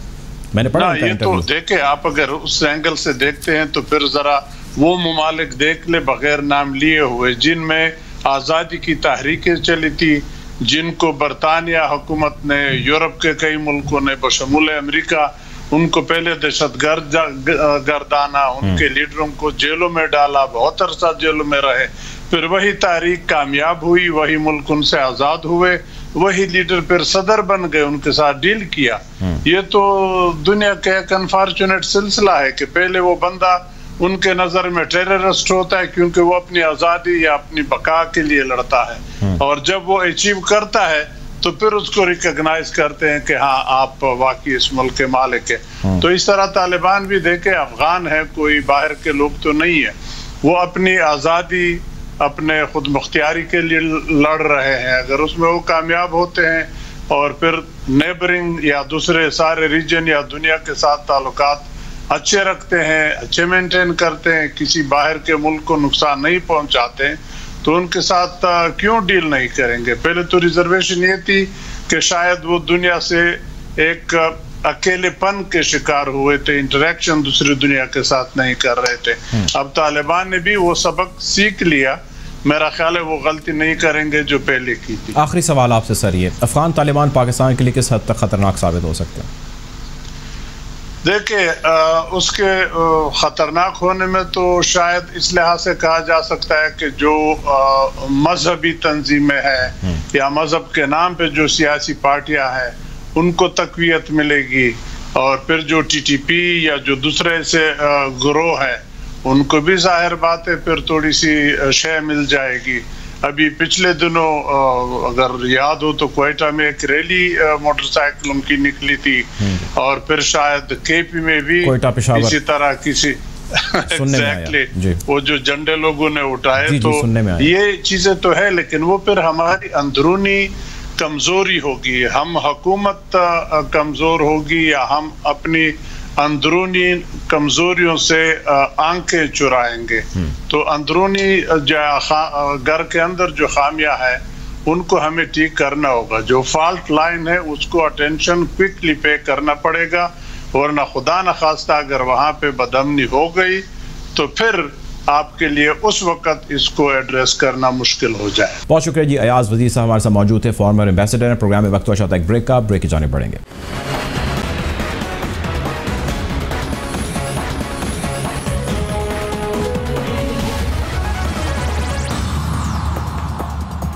S1: मैंने पढ़ा
S3: ये तो देखे आप अगर उस एंगल से देखते हैं तो फिर जरा वो ममालिक देख ले बगैर नाम लिए हुए जिनमें आज़ादी की तहरीकें चली थी, जिनको बरतानिया हुकूमत ने, यूरोप के कई मुल्कों ने बशमूल अमेरिका उनको पहले दहशतगर्द गर्दाना, उनके लीडरों को जेलों में डाला, बहुत अरसा जेलों में रहे, फिर वही तारीख कामयाब हुई, वही मुल्क उनसे आज़ाद हुए, वही लीडर फिर सदर बन गए, उनके साथ डील किया। ये तो दुनिया का एक अनफॉर्चुनेट सिलसिला है कि पहले वो बंदा उनके नजर में टेररिस्ट होता है क्योंकि वो अपनी आज़ादी या अपनी बका के लिए लड़ता है, और जब वो अचीव करता है तो फिर उसको रिकॉग्नाइज करते हैं कि हाँ आप वाकई इस मुल्क के मालिक है। तो इस तरह तालिबान भी देखे अफगान है, कोई बाहर के लोग तो नहीं है, वो अपनी आज़ादी अपने खुद मुख्तियारी के लिए लड़ रहे हैं। अगर उसमें वो कामयाब होते हैं और फिर नेबरिंग या दूसरे सारे रीजन या दुनिया के साथ ताल्लुकात अच्छे रखते हैं, अच्छे मेंटेन करते हैं, किसी बाहर के मुल्क को नुकसान नहीं पहुंचाते हैं, तो उनके साथ क्यों डील नहीं करेंगे? पहले तो रिजर्वेशन ये थी कि शायद वो दुनिया से एक अकेलेपन के शिकार हुए थे, इंटरेक्शन दूसरी दुनिया के साथ नहीं कर रहे थे। अब तालिबान ने भी वो सबक सीख लिया, मेरा ख्याल है वो गलती नहीं करेंगे जो पहले की थी।
S1: आखिरी सवाल आपसे सर, ये अफगान तालिबान पाकिस्तान के लिए किस हद तक खतरनाक साबित हो सकते हैं?
S3: देखिए उसके खतरनाक होने में तो शायद इस लिहाज से कहा जा सकता है कि जो मजहबी तंजीमें हैं या मजहब के नाम पे जो सियासी पार्टियां हैं उनको तकवीयत मिलेगी, और फिर जो TTP या जो दूसरे से गिरोह है उनको भी जाहिर बात है फिर थोड़ी सी शय मिल जाएगी। अभी पिछले दिनों अगर याद हो तो क्वेटा में एक रैली मोटरसाइकिलों की निकली थी, और फिर शायद KP में भी इसी तरह किसी एग्जैक्टली वो जो झंडे लोगों ने उठाए, तो ये चीजें तो है, लेकिन वो फिर हमारी अंदरूनी कमजोरी होगी, हम हुकूमत कमजोर होगी या हम अपनी अंदरूनी कमजोरियों से आंखें चुराएंगे। तो अंदरूनी घर के अंदर जो खामियां है उनको हमें ठीक करना होगा, जो फॉल्ट लाइन है उसको अटेंशन क्विकली पे करना पड़ेगा, वरना खुदा न खास्ता अगर वहां पे बदअमनी हो गई तो फिर आपके लिए उस वक्त इसको एड्रेस करना मुश्किल हो जाए।
S1: बहुत शुक्रिया जी। अयाज वजीर साहब हमारे साथ मौजूद थे, फॉर्मर एम्बेसडर। प्रोग्राम में वक्त हुआ एक ब्रेक का, ब्रेक की जाने पड़ेंगे।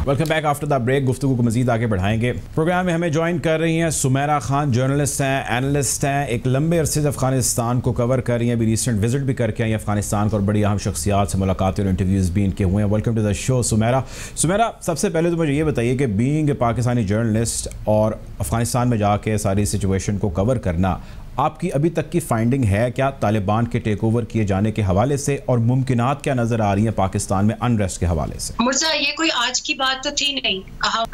S1: Welcome back after the break. गुफ्तगू को मजीद आगे बढ़ाएंगे। प्रोग्राम में हमें ज्वाइन कर रही हैं सुमेरा खान, जर्नलिस्ट हैं, एनालिस्ट हैं, एक लंबे अरसे से अफगानिस्तान को कवर कर रही हैं, अभी रिसेंट विजिट भी करके आई अफगानिस्तान को और बड़ी अहम शख्सियात से मुलाकातें और इंटरव्यूज़ भी इनके हुए हैं। Welcome to the show Sumera. सबसे पहले तो मुझे ये बताइए कि बीइंग ए पाकिस्तानी जर्नलिस्ट और अफगानिस्तान में जाके सारी सिचुएशन को कवर करना आपकी अभी तक की फाइंडिंग है क्या तालिबान के टेक ओवर किए जाने के हवाले से, और मुमकिनात क्या नज़र आ रही हैं पाकिस्तान में अनरेस्ट के हवाले से?
S4: मुर्जा, ये कोई आज की बात तो थी नहीं,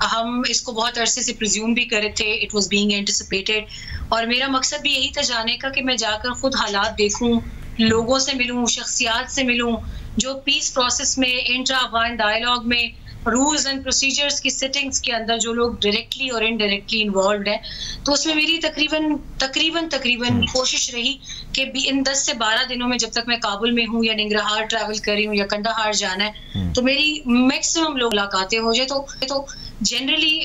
S4: हम इसको बहुत अरसे से प्रिज्यूम भी करे थे, इट वाज बीइंग एंटिसिपेटेड, और मेरा मकसद भी यही था जाने का कि मैं जाकर खुद हालात देखूं, लोगों से मिलूं, शख्सियात से मिलूं जो पीस प्रोसेस में, इंट्रा अफगान डायलॉग में, रूल्स एंड प्रोसीजर्स की सेटिंग्स के अंदर जो लोग डायरेक्टली और इनडायरेक्टली इन्वॉल्व हैं। तो उसमें मेरी तकरीबन कोशिश रही कि इन 10 से 12 दिनों में, जब तक मैं काबुल में हूँ या निंगरहार ट्रैवल कर रही हूँ या कंदाहार जाना है, तो मेरी मैक्सिमम लोग मुलाकातें हो जाए। तो generally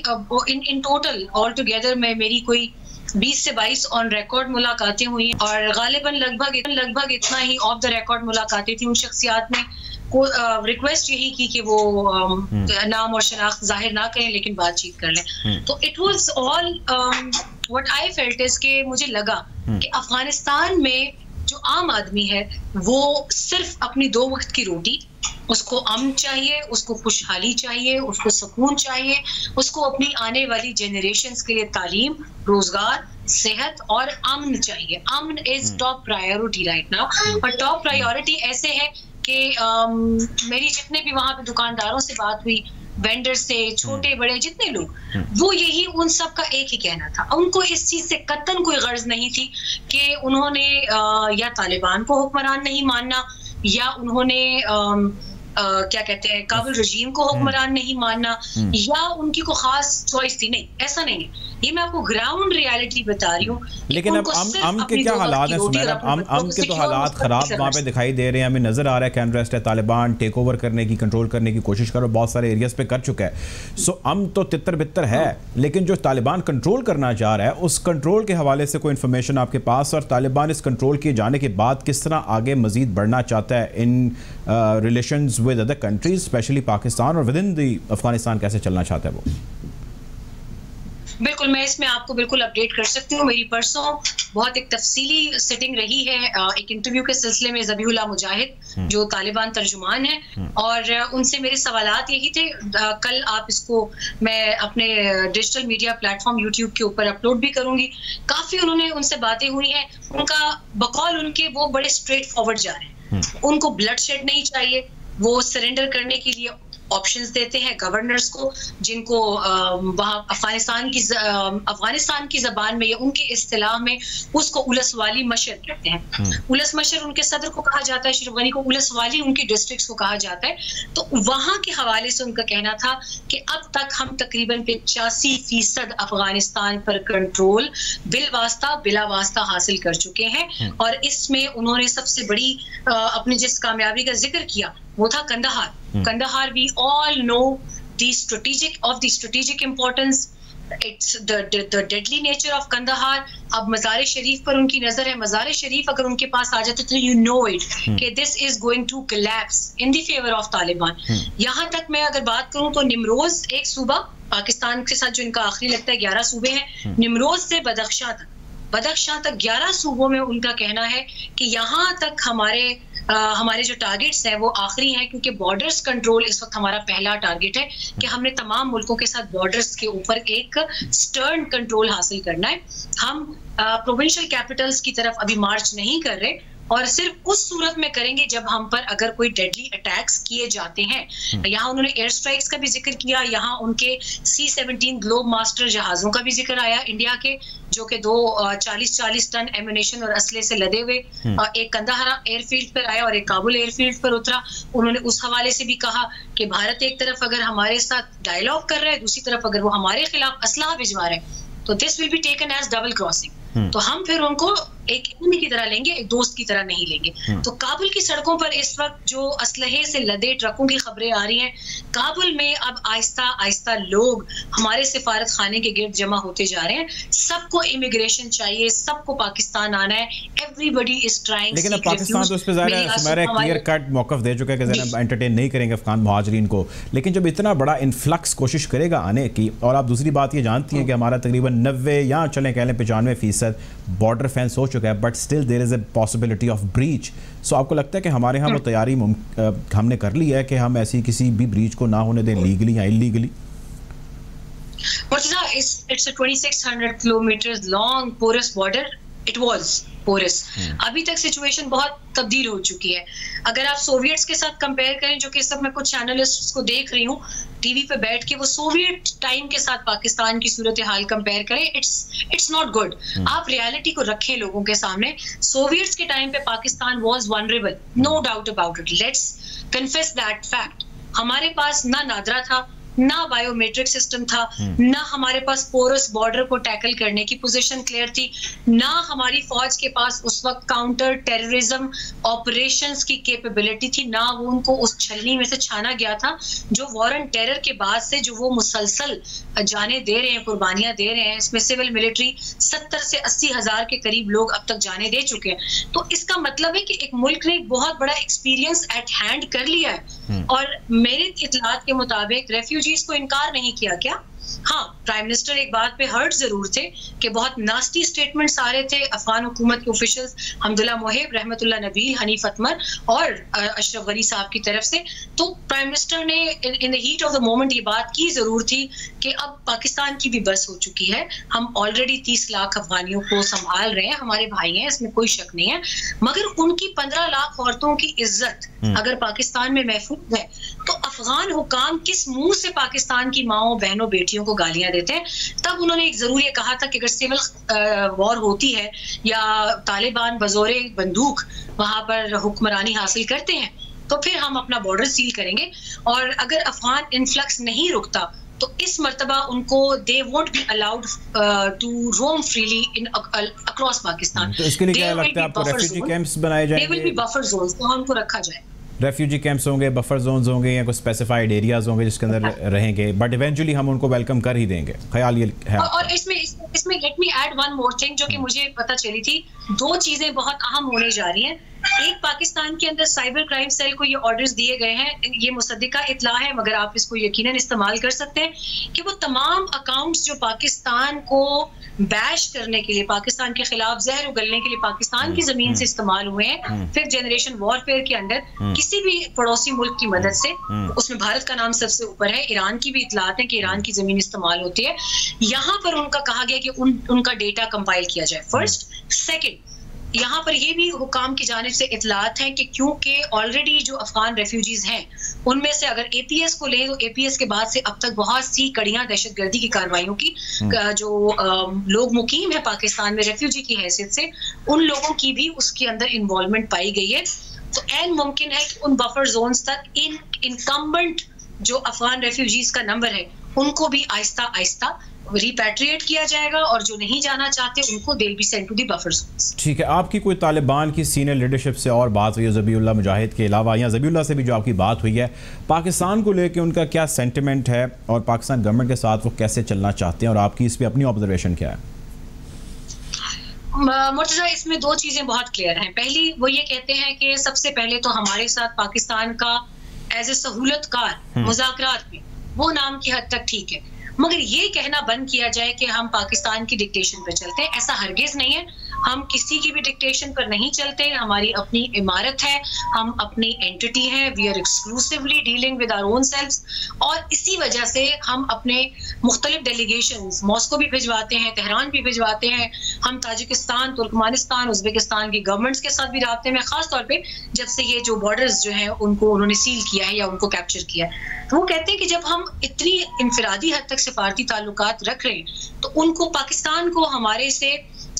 S4: in total all together में मेरी कोई 20 से 22 ऑन रिकॉर्ड मुलाकातें हुई, और गालिबन लगभग इतना ही ऑफ द रिकॉर्ड मुलाकातें थी। उन शख्सियात ने को रिक्वेस्ट यही की कि वो नाम और शनाख्त जाहिर ना करें लेकिन बातचीत कर लें। तो it was all what I felt is कि मुझे लगा कि अफगानिस्तान में जो आम आदमी है वो सिर्फ अपनी 2 वक्त की रोटी, उसको अमन चाहिए, उसको खुशहाली चाहिए, उसको सुकून चाहिए, उसको अपनी आने वाली जनरेशंस के लिए तालीम, रोजगार, सेहत और अमन चाहिए। Aman is top priority right now. और टॉप प्रायोरिटी ऐसे है कि मेरी जितने भी वहां पे दुकानदारों से बात हुई, वेंडर से, छोटे बड़े जितने लोग, वो यही उन सब का एक ही कहना था। उनको इस चीज से कतन कोई गर्ज नहीं थी कि उन्होंने या तालिबान को हुक्मरान नहीं मानना, या उन्होंने क्या कहते हैं काबुल रजीम को हुक्मरान नहीं मानना, या उनकी को खास चॉइस थी। नहीं, ऐसा नहीं है। ये मैं आपको ग्राउंड रियलिटी बता रही हूँ।
S1: लेकिन अब अमन के क्या हालात हैं सुमैरा? अमन के तो हालात खराब वहाँ पे दिखाई दे रहे हैं, हमें नजर आ रहा है कि अनरेस्ट है, तालिबान टेक ओवर करने की, कंट्रोल करने की कोशिश कर, बहुत सारे एरियाज पे कर चुका है। सो अमन तो तितर बितर है, लेकिन जो तालिबान कंट्रोल करना चाह रहा है उस कंट्रोल के हवाले से कोई इन्फॉर्मेशन आपके पास, और तालिबान इस कंट्रोल किए जाने के बाद किस तरह आगे मजीद बढ़ना चाहता है in relations with other countries, specially Pakistan, और विद इन द अफगानिस्तान कैसे चलना चाहता है वो?
S4: बिल्कुल, मैं इसमें आपको बिल्कुल अपडेट कर सकती हूँ। मेरी परसों बहुत एक तफसीली सेटिंग रही है एक इंटरव्यू के सिलसिले में ज़बीहुल्लाह मुजाहिद जो तालिबान तर्जुमान है, और उनसे मेरे सवालात यही थे। कल आप इसको मैं अपने डिजिटल मीडिया प्लेटफॉर्म यूट्यूब के ऊपर अपलोड भी करूंगी। काफ़ी उन्होंने उनसे बातें हुई हैं, उनका बकौल उनके वो बड़े स्ट्रेट फॉरवर्ड जा रहे हैं। उनको ब्लड शेड नहीं चाहिए, वो सरेंडर करने के लिए ऑप्शंस देते हैं गवर्नर्स को, जिनको वहाँ अफगानिस्तान की ज़बान में या उनके इस्तिलाह में उसको उलसवाली मशर कहते हैं। उलस मशर उनके सदर को कहा जाता है, अशरफ गनी को उलसवाली उनकी डिस्ट्रिक्ट्स को कहा जाता है। तो वहाँ के हवाले से उनका कहना था कि अब तक हम तकरीबन 85% अफगानिस्तान पर कंट्रोल बिलवास्ता बिला वास्ता हासिल कर चुके हैं, और इसमें उन्होंने सबसे बड़ी अपनी जिस कामयाबी का जिक्र किया वो था Kandahar. Kandahar we all know the strategic importance, it's the deadly nature of Kandahar. अब मज़ार शरीफ पर उनकी नजर है, मज़ार शरीफ अगर उनके पास आ जाते तो यू नो इट कि this is going to collapse in the favour of Taliban. यहाँ तक मैं अगर बात करूं तो निमरोज एक सूबा पाकिस्तान के साथ जो इनका आखिरी लगता है 11 सूबे हैं, निमरोज से बदख्शां तक 11 सूबों में उनका कहना है कि यहाँ तक हमारे जो टारगेट्स हैं वो आखिरी हैं, क्योंकि बॉर्डर्स कंट्रोल इस वक्त हमारा पहला टारगेट है कि हमने तमाम मुल्कों के साथ बॉर्डर्स के ऊपर एक स्टर्न कंट्रोल हासिल करना है। हम प्रोविंशियल कैपिटल्स की तरफ अभी मार्च नहीं कर रहे, और सिर्फ उस सूरत में करेंगे जब हम पर अगर कोई डेडली अटैक्स किए जाते हैं। यहाँ उन्होंने एयर स्ट्राइक्स का भी जिक्र किया, यहाँ उनके C-17 ग्लोब मास्टर जहाजों का भी जिक्र आया इंडिया के, जो कि 2 40 टन एम्यूनेशन और असले से लदे हुए एक कंदाहार एयरफील्ड पर आया और एक काबुल एयरफील्ड पर उतरा। उन्होंने उस हवाले से भी कहा कि भारत एक तरफ अगर हमारे साथ डायलॉग कर रहा है, दूसरी तरफ अगर वो हमारे खिलाफ असलहा भिजवा रहे हैं तो this will be taken as double crossing. तो हम फिर उनको एक एनिमी की तरह लेंगे, एक दोस्त की तरह नहीं लेंगे। तो काबुल की सड़कों पर इस वक्त जो असलहे से लदे ट्रकों की खबरें आ रही हैं, काबुल में अब आहिस्ता आहिस्ता लोग हमारे सिफारत खाने के गिर्द जमा होते जा रहे हैं। सबको इमिग्रेशन चाहिए, सबको पाकिस्तान आना है, एवरीबॉडी इज ट्राइंग।
S1: लेकिन अब पाकिस्तान तो उस पर ज़ाहिर क्लियर कट मौक़िफ़ दे चुका है कि ज़रा एंटरटेन नहीं करेंगे अफगान मुहाजिरीन को। लेकिन जब इतना बड़ा इन्फ्लक्स कोशिश करेगा आने की, और आप दूसरी बात ये जानती हैं कि हमारा तकरीबन 90 या चलें कह लें 95% बॉर्डर फेंस हो चुका है, but still there is a possibility of breach. So आपको लगता है कि हमारे यहाँ वो तैयारी हमने कर ली है कि हम ऐसी किसी भी ब्रीच को ना होने दें, लीगली या illegally?
S4: It's a 2600 kilometers long porous border it was porous. अभी तक सिचुएशन बहुत तब्दील हो चुकी है। अगर आप सोवियट्स के साथ कंपेयर करें, जो कि सब मैं कुछ चैनलिस्ट्स को देख रही हूँ टीवी पे बैठ के, वो सोवियत टाइम के साथ पाकिस्तान की सूरत हाल कंपेयर करें, इट्स नॉट गुड। आप रियलिटी को रखें लोगों के सामने। सोवियट्स के टाइम पे Pakistan was vulnerable, no doubt about it, let's confess that fact. हमारे पास ना नादरा था, ना बायोमेट्रिक सिस्टम था, ना हमारे पास पोरस बॉर्डर को टैकल करने की पोजीशन क्लियर थी, ना हमारी फौज के पास उस वक्त काउंटर टेररिज्म ऑपरेशंस की कैपेबिलिटी थी, ना वो उनको उस छलनी में से छाना गया था जो वॉर ऑन टेरर के बाद से जो वो मुसलसल जाने दे रहे हैं, कुर्बानियां दे रहे हैं। इसमें सिविल मिलिट्री 70 से 80 हजार के करीब लोग अब तक जाने दे चुके हैं। तो इसका मतलब है कि एक मुल्क ने एक बहुत बड़ा एक्सपीरियंस एट हैंड कर लिया है। और मेरे इत्तलात के मुताबिक रेफ्यूजीज को इनकार नहीं किया गया। हाँ, प्राइम मिनिस्टर एक बात पे हर्ट जरूर थे कि बहुत नास्टी स्टेटमेंट्स आ रहे थे अफगान हुकूमत के ऑफिशियल्स, हमदुल्ला मोहिब, रहमतुल्लाह नबील, हनीफ अतमर और अशरफ गनी साहब की तरफ से। तो प्राइम मिनिस्टर ने in the heat of the moment ये बात की जरूर थी कि अब पाकिस्तान की भी बस हो चुकी है, हम ऑलरेडी 30 लाख अफगानियों को संभाल रहे हैं, हमारे भाई हैं, इसमें कोई शक नहीं है। मगर उनकी 15 लाख औरतों की इज्जत अगर पाकिस्तान में महफूज है, तो अफगान हुकाम किस मुंह से पाकिस्तान की माओ बहनों बेटियों को गालियां देते हैं? तब उन्होंने एक जरूर ये कहा था कि अगर सिविल वॉर होती है या तालिबान बजोरे बंदूक वहां पर हुक्मरानी हासिल करते हैं, तो फिर हम अपना बॉर्डर सील करेंगे। और अगर अफगान इन्फ्लक्स नहीं रुकता तो इस मर्तबा उनको they won't be allowed to roam freely in across Pakistan.
S1: तो इसके लिए क्या लगता है आपको? रेफ्यूजी कैंप्स बनाए जाएंगे?
S4: They will be buffer zones, तो उनको रखा जाए।
S1: रेफ्यूजी कैंप्स होंगे, बफर जोन्स होंगे या कुछ स्पेसिफाइड एरियाज होंगे जिसके अंदर रहेंगे, बट इवेंचुअली हम उनको वेलकम कर ही देंगे, ख्याल ये है?
S4: और इसमें let me add one more thing जो कि मुझे पता चली थी। दो चीजें बहुत अहम होने जा रही हैं। एक, पाकिस्तान के अंदर साइबर क्राइम सेल को ये ऑर्डर्स दिए गए हैं, ये मुसद्दिका इतला है मगर आप इसको यकीनन इस्तेमाल कर सकते हैं, कि वो तमाम अकाउंट्स जो पाकिस्तान को बैश करने के लिए, पाकिस्तान के खिलाफ जहर उगलने के लिए पाकिस्तान की जमीन से इस्तेमाल हुए हैं, फिफ्थ जनरेशन वॉरफेयर के अंदर किसी भी पड़ोसी मुल्क की मदद से, उसमें भारत का नाम सबसे ऊपर है, ईरान की भी इतलात है कि ईरान की जमीन इस्तेमाल होती है। यहाँ पर उनका कहा गया कि उनका डेटा कंपाइल किया जाए, फर्स्ट। सेकेंड, यहाँ पर ये भी हुकाम की जानिब से इतलात हैं कि क्योंकि ऑलरेडी जो अफगान रेफ्यूजीज हैं उनमें से अगर एपीएस को लें तो एपीएस के बाद से अब तक बहुत सी कड़ियां दहशतगर्दी की कार्रवाइयों की जो लोग मुकीम है पाकिस्तान में रेफ्यूजी की हैसियत से, उन लोगों की भी उसके अंदर इन्वॉल्वमेंट पाई गई है। तो ऐन मुमकिन है कि उन बफर जोन्स तक इनकम्बेंट जो अफगान रेफ्यूजीज का नंबर है उनको भी आहिस्ता आहिस्ता रिपैट्रिएट किया जाएगा, और जो नहीं जाना चाहते उनको they will be sent to the buffer zones.
S1: ठीक है, आपकी कोई तालिबान की सीनियर लीडरशिप से और बात हुई है ज़बीउल्लाह मुजाहिद के अलावा, या ज़बीउल्लाह से भी जो आपकी बात हुई है, पाकिस्तान को लेकर उनका क्या सेंटिमेंट है और पाकिस्तान गवर्नमेंट के साथ वो कैसे चलना चाहते हैं, और आपकी इस पर अपनी ऑब्जर्वेशन क्या है?
S4: मुर्तजा, इसमें दो चीजें बहुत क्लियर हैं। पहली, वो ये कहते हैं कि सबसे पहले तो हमारे साथ पाकिस्तान का एज ए सहूलतकार मुज़ाकरात में वो नाम की हद तक ठीक है, मगर ये कहना बंद किया जाए कि हम पाकिस्तान की डिक्टेशन पर चलते हैं, ऐसा हरगिज नहीं है। हम किसी की भी डिक्टेशन पर नहीं चलते, हमारी अपनी इमारत है, हम अपनी एंटिटी है, we are exclusively dealing with our own selves, और इसी वजह से हम अपने मुख्तलिफ डेलीगेशंस मॉस्को भी भिजवाते हैं, तेहरान भी भिजवाते हैं, हम ताजिकिस्तान, तुर्कमानिस्तान, उज़्बेकिस्तान की गवर्नमेंट्स के साथ भी राब्ते में, खास तौर पे जब से ये जो बॉर्डर्स जो हैं उनको उन्होंने सील किया है या उनको कैप्चर किया है। तो वो कहते हैं कि जब हम इतनी इनफरादी हद तक सिफारती ताल्लुकात रख रहे हैं तो उनको, पाकिस्तान को हमारे से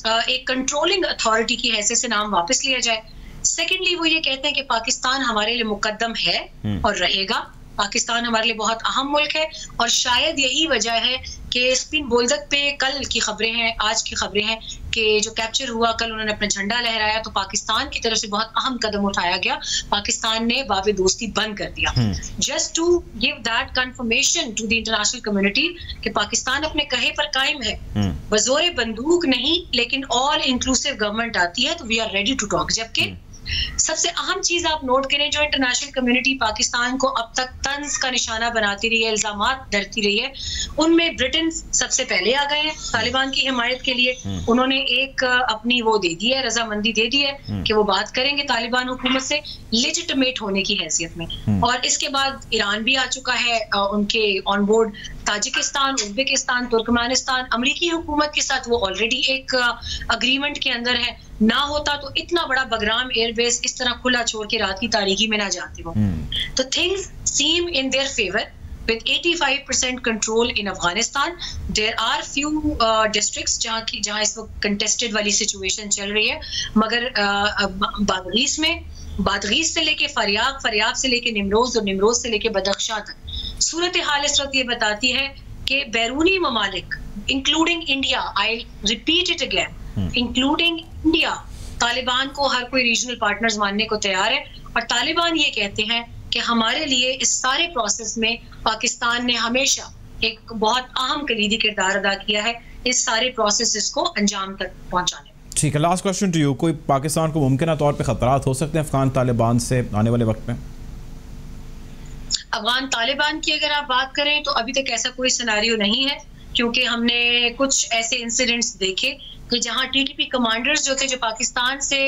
S4: एक कंट्रोलिंग अथॉरिटी की हैसियत से नाम वापस लिया जाए। सेकेंडली, वो ये कहते हैं कि पाकिस्तान हमारे लिए मुकद्दम है और रहेगा, पाकिस्तान हमारे लिए बहुत अहम मुल्क है, और शायद यही वजह है कि स्पिन बोल्दक पे कल की खबरें हैं, आज की खबरें हैं कि जो कैप्चर हुआ कल उन्होंने अपना झंडा लहराया, तो पाकिस्तान की तरफ से बहुत अहम कदम उठाया गया, पाकिस्तान ने बाबे दोस्ती बंद कर दिया, just to give that confirmation to the international community कि पाकिस्तान अपने कहे पर कायम है, बजोरे बंदूक नहीं लेकिन ऑल इंक्लूसिव गवर्नमेंट आती है तो we are ready to talk. जबकि सबसे अहम चीज आप नोट करें, जो इंटरनेशनल कम्युनिटी पाकिस्तान को अब तक तंज का निशाना बनाती रही है, इल्जामात धरती रही है, उनमें ब्रिटेन सबसे पहले आ गए हैं तालिबान की हिमायत के लिए। उन्होंने एक अपनी वो दे दी है, रजामंदी दे दी है कि वो बात करेंगे तालिबान हुकूमत से लेजिटिमेट होने की हैसियत में। और इसके बाद ईरान भी आ चुका है उनके on board, Tajikistan, Uzbekistan, Turkmenistan, अमेरिकी हुकूमत के साथ वो ऑलरेडी एक अग्रीमेंट के अंदर है। ना होता तो इतना बड़ा बगराम एयरबेस इस तरह खुला छोड़ के रात की तारीकी में ना जाते हो। तो things seam in their favour with 85% control in Afghanistan. There are few districts जहाँ इस वक्त contested वाली situation चल रही है, मगर बादगीस में, बादगीस से लेके फरियाब, फरियाब से लेके निमरोज और निमरोज से लेके बदख्शां तक सूरत हाल इस वक्त ये बताती है कि बैरूनी ममालिक including India, I repeat it again, including India, Taliban को हर कोई रीजनल पार्टनर्स मानने को तैयार है। और तालिबान ये कहते हैं कि हमारे लिए इस सारे प्रोसेस में पाकिस्तान ने हमेशा एक बहुत अहम कलीदी किरदार अदा किया है इस सारे प्रोसेस को अंजाम तक पहुंचाने में।
S1: ठीक है, लास्ट क्वेश्चन टू यू, कोई पाकिस्तान को मुमकिन तौर पे खतरात हो सकते हैं अफगान तालिबान से आने वाले वक्त में?
S4: अफगान तालिबान की अगर आप बात करें तो अभी तक ऐसा कोई सिनेरियो नहीं है, क्योंकि हमने कुछ ऐसे इंसिडेंट्स देखे कि जहां टीटीपी कमांडर्स जो थे, जो पाकिस्तान से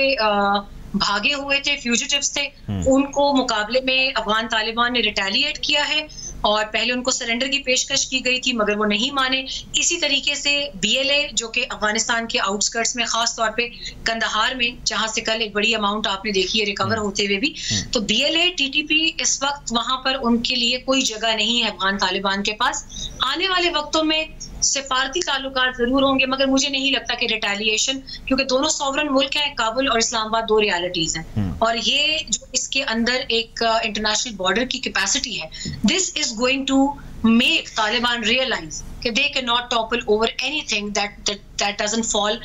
S4: भागे हुए थे, फ्यूजिटिव्स थे, उनको मुकाबले में अफगान तालिबान ने रिटेलिएट किया है और पहले उनको सरेंडर की पेशकश की गई थी मगर वो नहीं माने। इसी तरीके से बीएलए जो कि अफगानिस्तान के आउटस्कर्ट्स में, खास तौर पे कंदहार में, जहां से कल एक बड़ी अमाउंट आपने देखी है रिकवर होते हुए भी, तो बीएलए टीटीपी इस वक्त वहां पर उनके लिए कोई जगह नहीं है अफगान तालिबान के पास। आने वाले वक्तों में सिफारती ताल्लुकात जरूर होंगे, मगर मुझे नहीं लगता कि रिटेलिएशन, क्योंकि दोनों सॉवरन मुल्क हैं, काबुल और इस्लामाबाद दो रियलिटीज हैं, और ये जो इसके अंदर एक इंटरनेशनल बॉर्डर की कैपेसिटी है, this is going to make Taliban realize that they cannot topple over anything that doesn't fall,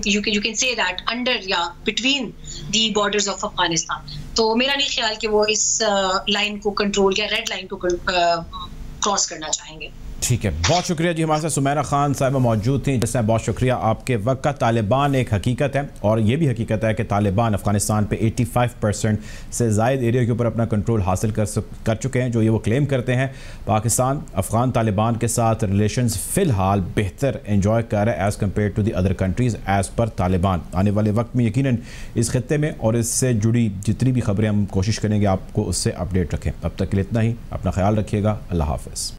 S4: you can say that under between the borders of Afghanistan. तो मेरा नहीं ख्याल कि वो इस लाइन को कंट्रोल या रेड लाइन को क्रॉस करना चाहेंगे।
S1: ठीक है, बहुत शुक्रिया जी, हमारे साथ सुमैरा खान साहिबा मौजूद थी। जैसे बहुत शुक्रिया आपके वक्त का। तालिबान एक हकीकत है और ये भी हकीकत है कि तालिबान अफगानिस्तान पे 85% से ज़ायद एरिया के ऊपर अपना कंट्रोल हासिल कर चुके हैं, जो ये वो क्लेम करते हैं। पाकिस्तान अफगान तालिबान के साथ रिलेशंस फ़िलहाल बेहतर एंजॉय कर रहा है as compared to the other countries as पर तालिबान। आने वाले वक्त में यकीनन इस खत्ते में और इससे जुड़ी जितनी भी खबरें हम कोशिश करेंगे आपको उससे अपडेट रखें। अब तक के लिए इतना ही, अपना ख्याल रखिएगा, अल्लाह हाफ़िज़।